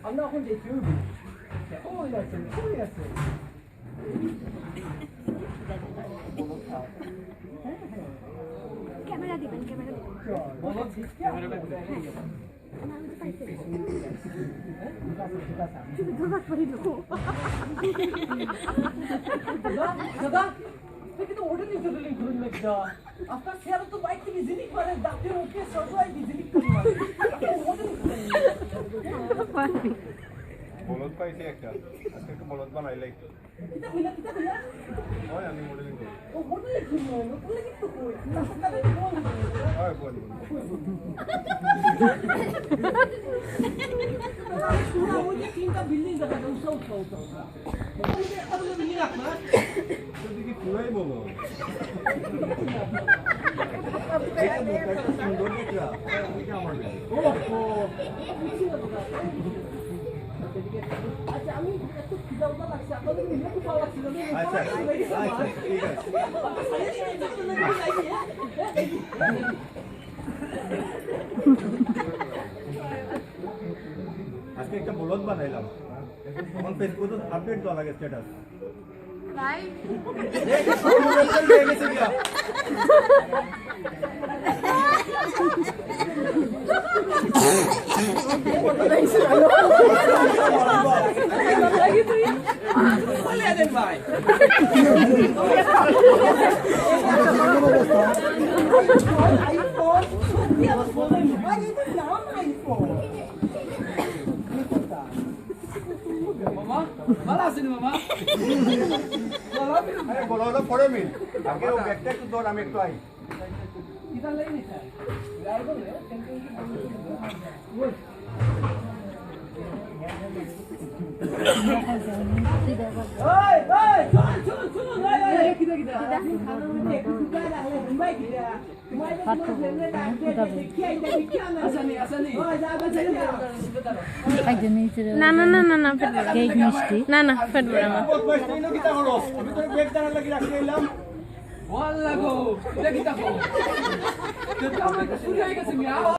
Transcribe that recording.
আমরা এখন দেখি সময় আছে সময় আছে ক্যামেরা দিবেন ক্যামেরা দাদা কিন্তু ওটা নিয়ে চলে ঘুরে মেঘটা আপনার শেয়ার তো বাইক থেকে জিনিস মানে ডাক্তার ওকে সবাই জিনিস বলদ পাইছি একটা আজকে একটা বলদ বানাইলাই কিটা হইলা হয় আমি মডেলিং করি ও মডেলিং কি নয় নতুন কিন্তু কই তাহলে কোন হয় বল পুরো ওই যে তিনটা বিল্ডিং দেখা যায় উঠা ওই যে একটা বিল্ডিং রাখনা যদি কি পুরাই বলো এটা একটা সুন্দর দেখা এটা আমার আচ্ছা আমি একটু খিদাউটা লাগছে আপনাদের মিলে খুব ভালো লাগছিল আচ্ছা আচ্ছা ঠিক আছে আজকে একটা বলদ বানাইলাম এখন ফেসবুকে আপডেট দেওয়া লাগে স্ট্যাটাস রাইট বলদটা পরে মিল আগে ও ব্যাগটা একটু দৌড় আমি একটু আই না না না না না ফেটবো না কেক মিষ্টি না না ফেটবো না আমি তো ব্যাগ দাঁড়া লাগি রাখি এলাম Wala go. Lagi tako. Kita may kasulay kasi miya.